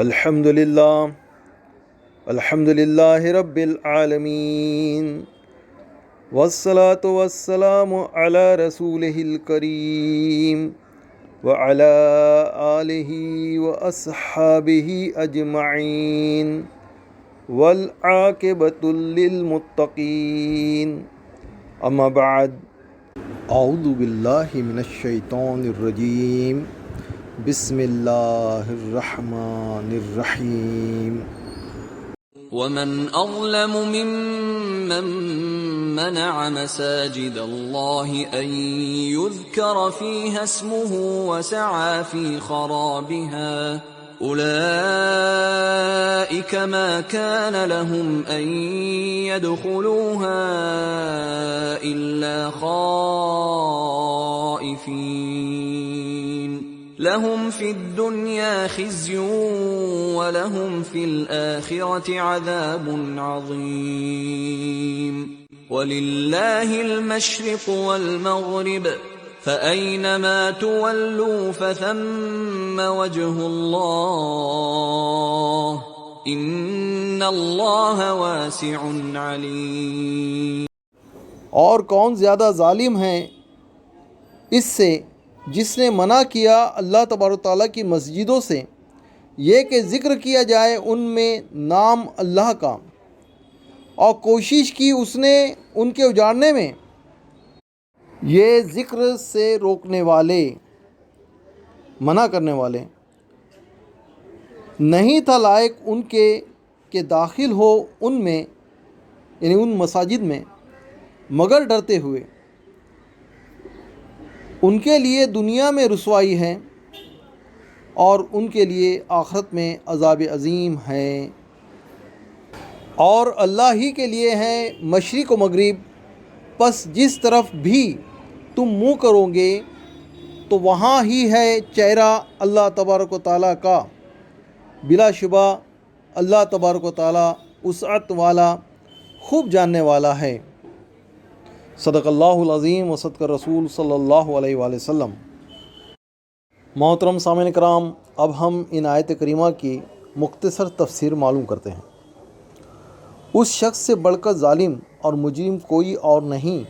الحمد للہ رب العالمین والصلاة والسلام علی رسولہ الکریم وعلی آلہ واصحابہ اجمعین والعاقبۃ للمتقین اما بعد اعوذ باللہ من الشیطان الرجیم بسم اللہ الرحمن الرحیم ومن أظلم ممن منع مساجد الله أن يذكر فيها اسمه وسعى في خرابها أولئك ما كان لهم أن يدخلوها إلا خائفين لهم في الدنيا خزي ولهم في الآخرة عذاب عظيم ولله المشرق والمغرب فأينما تولوا فثم وجه الله إن الله واسع عليم۔ اور کون زیادہ ظالم ہے اس سے جس نے منع کیا اللہ تبارک و تعالیٰ کی مسجدوں سے یہ کہ ذکر کیا جائے ان میں نام اللہ کا، اور کوشش کی اس نے ان کے اجاڑنے میں۔ یہ ذکر سے روکنے والے، منع کرنے والے نہیں تھا لائق ان کے کہ داخل ہو ان میں، یعنی ان مساجد میں، مگر ڈرتے ہوئے۔ ان کے لیے دنیا میں رسوائی ہے اور ان کے لیے آخرت میں عذاب عظیم ہے۔ اور اللہ ہی کے لیے ہے مشرق و مغرب، پس جس طرف بھی تم منہ کرو گے تو وہاں ہی ہے چہرہ اللہ تبارک و تعالیٰ کا۔ بلا شبہ اللہ تبارک و تعالیٰ وسعت والا، خوب جاننے والا ہے۔ صدق اللہ العظیم و صدق رسول صلی اللہ علیہ وآلہ وسلم۔ محترم سامعین کرام، اب ہم ان آیت کریمہ کی مختصر تفسیر معلوم کرتے ہیں۔ اس شخص سے بڑھ کر ظالم اور مجرم کوئی اور نہیں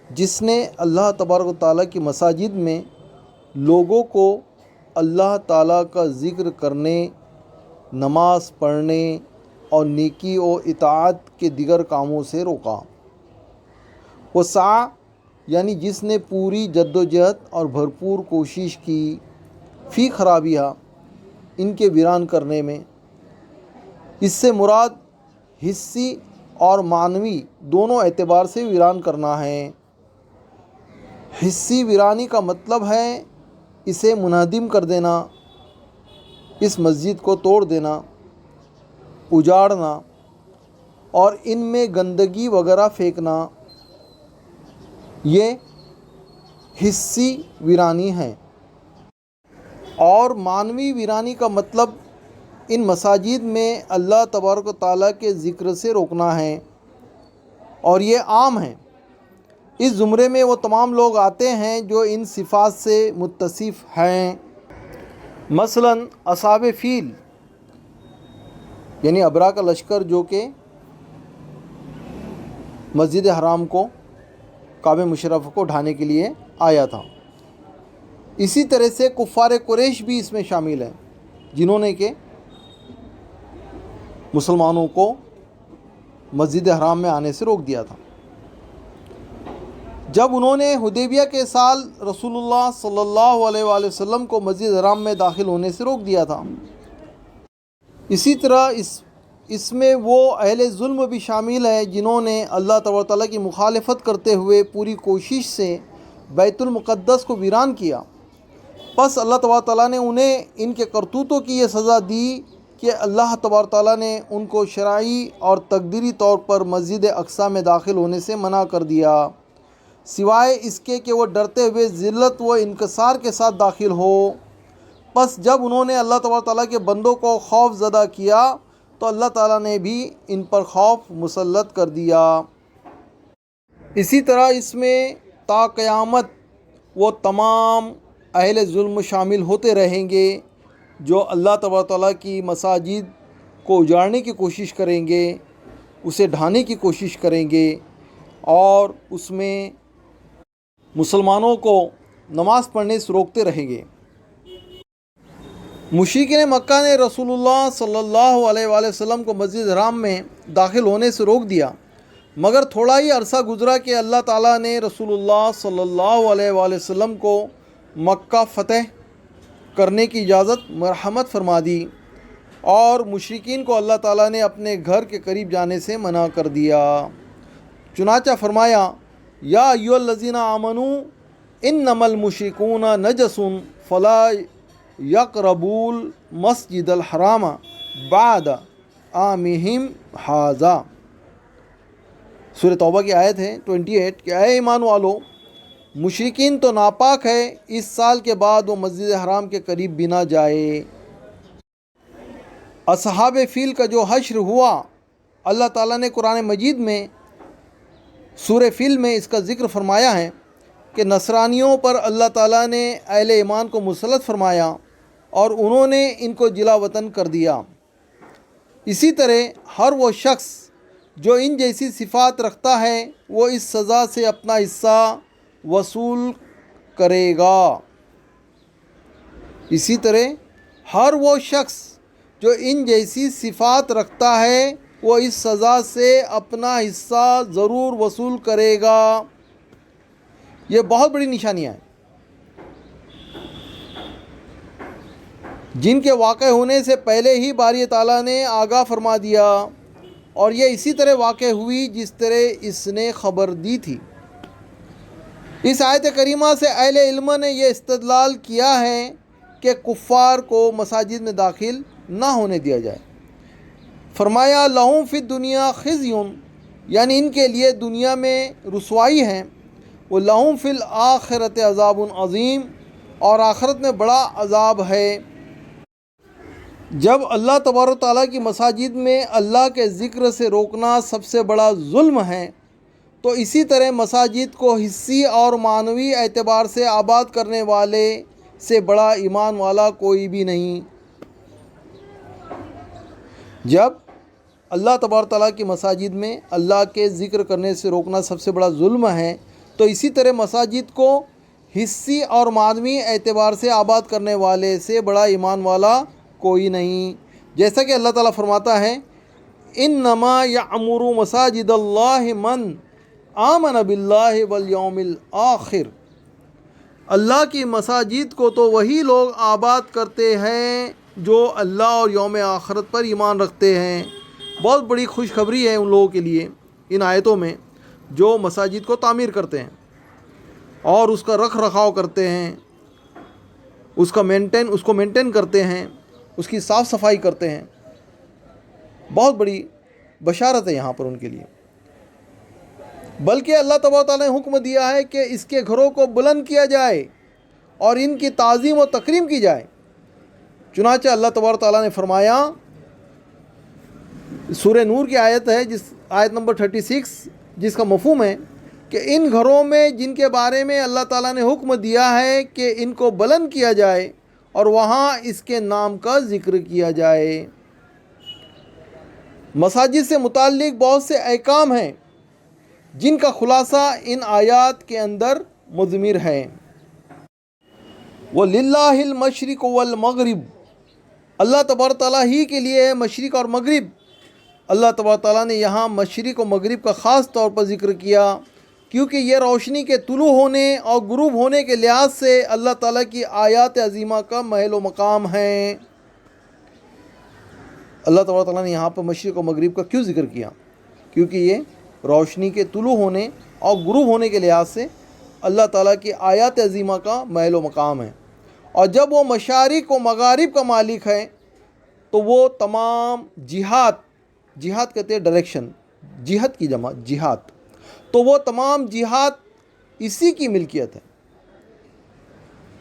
جس نے اللہ تبارک و تعالیٰ کی مساجد میں لوگوں کو اللہ تعالیٰ کا ذکر کرنے، نماز پڑھنے اور نیکی و اطاعت کے دیگر کاموں سے روکا۔ وسعی یعنی جس نے پوری جدوجہد اور بھرپور کوشش کی فی خرابیہ، ان کے ویران کرنے میں۔ اس سے مراد حصی اور معنوی دونوں اعتبار سے ویران کرنا ہے۔ حصی ویرانی کا مطلب ہے اسے منہدم کر دینا، اس مسجد کو توڑ دینا، اجاڑنا اور ان میں گندگی وغیرہ پھینکنا، یہ حصی ویرانی ہے۔ اور معنوی ویرانی کا مطلب ان مساجد میں اللہ تبارک و تعالیٰ کے ذکر سے روکنا ہے، اور یہ عام ہے۔ اس زمرے میں وہ تمام لوگ آتے ہیں جو ان صفات سے متصف ہیں، مثلاً اصحاب فیل یعنی ابرا کا لشکر جو کہ مسجد حرام کو، کعبہ مشرف کو ڈھانے کے لیے آیا تھا۔ اسی طرح سے کفار قریش بھی اس میں شامل ہیں، جنہوں نے کہ مسلمانوں کو مسجد حرام میں آنے سے روک دیا تھا۔ جب انہوں نے حدیبیہ کے سال رسول اللہ صلی اللہ علیہ وآلہ وسلم کو مسجد حرام میں داخل ہونے سے روک دیا تھا۔ اسی طرح اس میں وہ اہل ظلم بھی شامل ہیں جنہوں نے اللہ تبارک و تعالیٰ کی مخالفت کرتے ہوئے پوری کوشش سے بیت المقدس کو ویران کیا۔ پس اللہ تبارک و تعالیٰ نے انہیں ان کے کرتوتوں کی یہ سزا دی کہ اللہ تبارک و تعالیٰ نے ان کو شرعی اور تقدیری طور پر مسجد اقصیٰ میں داخل ہونے سے منع کر دیا، سوائے اس کے کہ وہ ڈرتے ہوئے ذلت و انکسار کے ساتھ داخل ہو۔ پس جب انہوں نے اللہ تبارک و تعالیٰ کے بندوں کو خوف زدہ کیا تو اللہ تعالیٰ نے بھی ان پر خوف مسلط کر دیا۔ اسی طرح اس میں تا قیامت وہ تمام اہل ظلم شامل ہوتے رہیں گے جو اللہ تبارک تعالیٰ کی مساجد کو اجاڑنے کی کوشش کریں گے، اسے ڈھانے کی کوشش کریں گے اور اس میں مسلمانوں کو نماز پڑھنے سے روکتے رہیں گے۔ مشرکین مکہ نے رسول اللہ صلی اللہ علیہ وآلہ وسلم کو مسجد حرام میں داخل ہونے سے روک دیا، مگر تھوڑا ہی عرصہ گزرا کہ اللہ تعالیٰ نے رسول اللہ صلی اللہ علیہ وآلہ وسلم کو مکہ فتح کرنے کی اجازت مرحمت فرما دی اور مشرکین کو اللہ تعالیٰ نے اپنے گھر کے قریب جانے سے منع کر دیا۔ چنانچہ فرمایا، یا ایھا الذین آمنوا انما المشرکون نجس فلا یقربوا المسجد الحرام بعد عامہم ھذا۔ سورہ توبہ کی آیت ہے 28 کہ اے ایمان والو، مشرکین تو ناپاک ہے، اس سال کے بعد وہ مسجد حرام کے قریب بھی نہ جائے۔ اصحاب فیل کا جو حشر ہوا، اللہ تعالیٰ نے قرآن مجید میں سورہ فیل میں اس کا ذکر فرمایا ہے کہ نصرانیوں پر اللہ تعالیٰ نے اہل ایمان کو مسلط فرمایا اور انہوں نے ان کو جلا وطن کر دیا۔ اسی طرح ہر وہ شخص جو ان جیسی صفات رکھتا ہے وہ اس سزا سے اپنا حصہ وصول کرے گا۔ اسی طرح ہر وہ شخص جو ان جیسی صفات رکھتا ہے وہ اس سزا سے اپنا حصہ ضرور وصول کرے گا۔ یہ بہت بڑی نشانیاں ہیں جن کے واقع ہونے سے پہلے ہی باری تعالیٰ نے آگاہ فرما دیا، اور یہ اسی طرح واقع ہوئی جس طرح اس نے خبر دی تھی۔ اس آیت کریمہ سے اہل علم نے یہ استدلال کیا ہے کہ کفار کو مساجد میں داخل نہ ہونے دیا جائے۔ فرمایا، لہم فی الدنیا خزی، یعنی ان کے لیے دنیا میں رسوائی ہے، وہ لہم فی الآخرۃ عذاب عظیم، اور آخرت میں بڑا عذاب ہے۔ جب اللہ تبارک تعالیٰ کی مساجد میں اللہ کے ذکر سے روکنا سب سے بڑا ظلم ہے، تو اسی طرح مساجد کو حصی اور معنوی اعتبار سے آباد کرنے والے سے بڑا ایمان والا کوئی بھی نہیں۔ جب اللہ تبارک تعالیٰ کی مساجد میں اللہ کے ذکر کرنے سے روکنا سب سے بڑا ظلم ہے، تو اسی طرح مساجد کو حصی اور معنوی اعتبار سے آباد کرنے والے سے بڑا ایمان والا کوئی نہیں۔ جیسا کہ اللہ تعالیٰ فرماتا ہے، انما یعمر مساجد اللہ من آمن باللہ والیوم الآخر۔ اللہ کی مساجد کو تو وہی لوگ آباد کرتے ہیں جو اللہ اور یوم آخرت پر ایمان رکھتے ہیں۔ بہت بڑی خوشخبری ہے ان لوگوں کے لیے ان آیتوں میں جو مساجد کو تعمیر کرتے ہیں اور اس کا رکھ رکھاؤ کرتے ہیں، اس کو مینٹین کرتے ہیں، اس کی صاف صفائی کرتے ہیں۔ بہت بڑی بشارت ہے یہاں پر ان کے لیے۔ بلکہ اللہ تبارک تعالیٰ نے حکم دیا ہے کہ اس کے گھروں کو بلند کیا جائے اور ان کی تعظیم و تکریم کی جائے۔ چنانچہ اللہ تبارک تعالیٰ نے فرمایا، سورہ نور کی آیت ہے آیت نمبر 36، جس کا مفہوم ہے کہ ان گھروں میں جن کے بارے میں اللہ تعالیٰ نے حکم دیا ہے کہ ان کو بلند کیا جائے اور وہاں اس کے نام کا ذکر کیا جائے۔ مساجد سے متعلق بہت سے احکام ہیں جن کا خلاصہ ان آیات کے اندر مضمر ہے۔ وَلِلَّهِ الْمَشْرِقُ وَالْمَغْرِبُ، اللہ تبارک تعالیٰ ہی کے لیے ہے مشرق اور مغرب۔ اللہ تبارک تعالیٰ نے یہاں مشرق و مغرب کا خاص طور پر ذکر کیا کیونکہ یہ روشنی کے طلوع ہونے اور غروب ہونے کے لحاظ سے اللہ تعالیٰ کی آیات عظیمہ کا محل و مقام ہے۔ اللہ تبارک تعالیٰ نے یہاں پر مشرق و مغرب کا کیوں ذکر کیا؟ کیونکہ یہ روشنی کے طلوع ہونے اور غروب ہونے کے لحاظ سے اللہ تعالیٰ کی آیات عظیمہ کا محل و مقام ہے۔ اور جب وہ مشارق و مغارب کا مالک ہے تو وہ تمام جہات کہتے ہیں ڈائریکشن، جہت کی جمع جہات، تو وہ تمام جہات اسی کی ملکیت ہے۔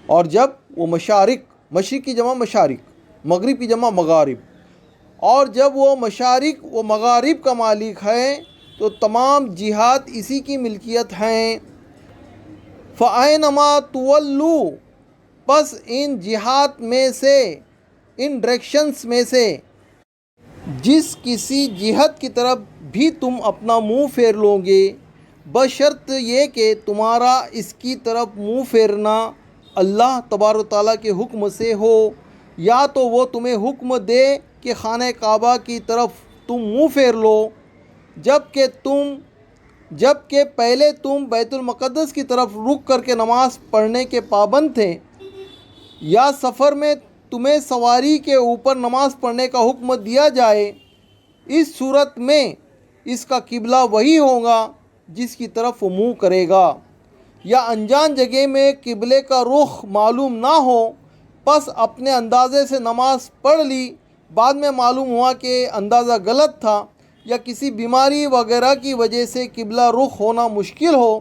اور جب وہ مشرق کی جمع مشارق، مغرب کی جمع مغارب، اور جب وہ مشارق و مغارب کا مالک ہے تو تمام جہات اسی کی ملکیت ہیں۔ فَأَيْنَمَا تُوَلُّوا، پس ان جہات میں سے ان ڈائریکشنز میں سے جس کسی جہت کی طرف بھی تم اپنا منہ پھیر لو گے، بشرط یہ کہ تمہارا اس کی طرف منہ پھیرنا اللہ تبارک و تعالیٰ کے حکم سے ہو، یا تو وہ تمہیں حکم دے کہ خانہ کعبہ کی طرف تم منہ پھیر لو، جبکہ پہلے تم بیت المقدس کی طرف رخ کر کے نماز پڑھنے کے پابند تھے، یا سفر میں تمہیں سواری کے اوپر نماز پڑھنے کا حکم دیا جائے، اس صورت میں اس کا قبلہ وہی ہوگا جس کی طرف وہ منہ کرے گا، یا انجان جگہ میں قبلے کا رخ معلوم نہ ہو، پس اپنے اندازے سے نماز پڑھ لی، بعد میں معلوم ہوا کہ اندازہ غلط تھا، یا کسی بیماری وغیرہ کی وجہ سے قبلہ رخ ہونا مشکل ہو،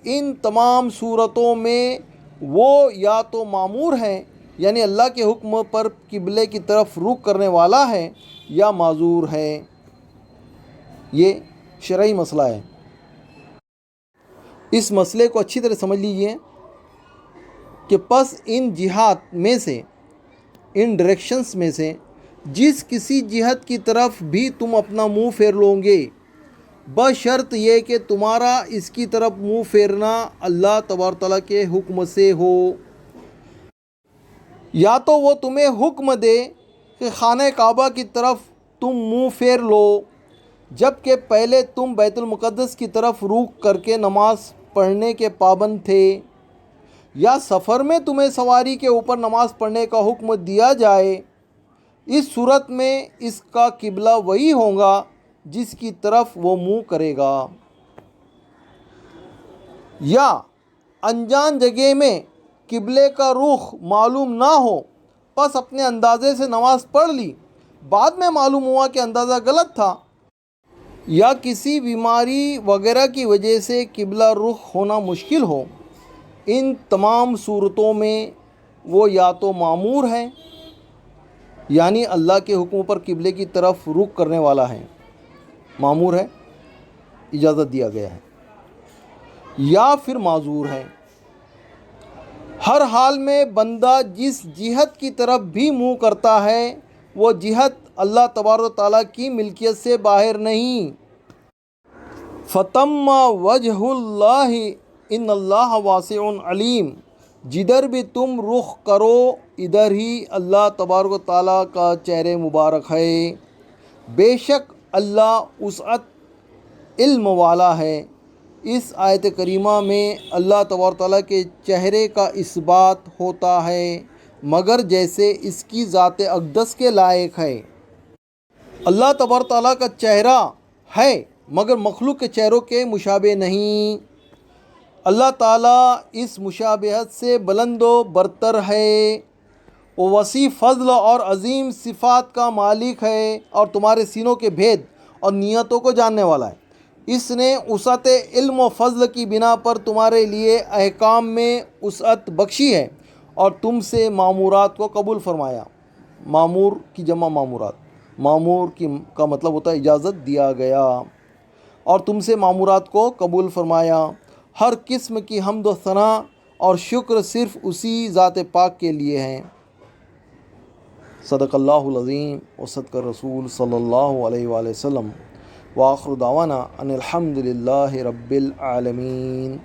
ان تمام صورتوں میں وہ یا تو معمور ہے، یعنی اللہ کے حکم پر قبلے کی طرف رخ کرنے والا ہے، یا معذور ہے۔ یہ شرعی مسئلہ ہے۔ اس مسئلے کو اچھی طرح سمجھ لیجئے کہ پس ان جہات میں سے، ان ڈائریکشنز میں سے جس کسی جہت کی طرف بھی تم اپنا منہ پھیر لو گے، بشرط یہ کہ تمہارا اس کی طرف منہ پھیرنا اللہ تبارک تعالیٰ کے حکم سے ہو، یا تو وہ تمہیں حکم دے کہ خانہ کعبہ کی طرف تم منہ پھیر لو، جبکہ پہلے تم بیت المقدس کی طرف رخ کر کے نماز پڑھنے کے پابند تھے، یا سفر میں تمہیں سواری کے اوپر نماز پڑھنے کا حکم دیا جائے، اس صورت میں اس کا قبلہ وہی ہوگا جس کی طرف وہ منہ کرے گا، یا انجان جگہ میں قبلے کا رخ معلوم نہ ہو، پس اپنے اندازے سے نماز پڑھ لی، بعد میں معلوم ہوا کہ اندازہ غلط تھا، یا کسی بیماری وغیرہ کی وجہ سے قبلہ رخ ہونا مشکل ہو، ان تمام صورتوں میں وہ یا تو معمور ہے، یعنی اللہ کے حکم پر قبلے کی طرف رخ کرنے والا ہے، معمور ہے، اجازت دیا گیا ہے، یا پھر معذور ہے۔ ہر حال میں بندہ جس جہت کی طرف بھی منہ کرتا ہے، وہ جہت اللہ تبارک تعالیٰ کی ملکیت سے باہر نہیں۔ فَتَمَّ وَجْهُ اللَّهِ إِنَّ اللَّهَ وَاسِعٌ علیم، جدھر بھی تم رخ کرو ادھر ہی اللہ تبارک و تعالیٰ کا چہرہ مبارک ہے، بے شک اللہ وسعت علم والا ہے۔ اس آیت کریمہ میں اللہ تبارک تعالیٰ کے چہرے کا اثبات ہوتا ہے، مگر جیسے اس کی ذات اقدس کے لائق ہے۔ اللہ تبارک تعالیٰ کا چہرہ ہے مگر مخلوق کے چہروں کے مشابہ نہیں۔ اللہ تعالیٰ اس مشابہت سے بلند و برتر ہے، وہ وسیع فضل اور عظیم صفات کا مالک ہے، اور تمہارے سینوں کے بھید اور نیتوں کو جاننے والا ہے۔ اس نے وسعت علم و فضل کی بنا پر تمہارے لیے احکام میں وسعت بخشی ہے، اور تم سے معمورات کو قبول فرمایا۔ معمور کی جمع معمورات، معمور کا مطلب ہوتا ہے اجازت دیا گیا، اور تم سے معمورات کو قبول فرمایا۔ ہر قسم کی حمد و ثنا اور شکر صرف اسی ذات پاک کے لیے ہیں۔ صدق اللہ العظیم و صدق رسول صلی اللہ علیہ وآلہ وسلم، وآخر دعوانا ان الحمد للہ رب العالمین۔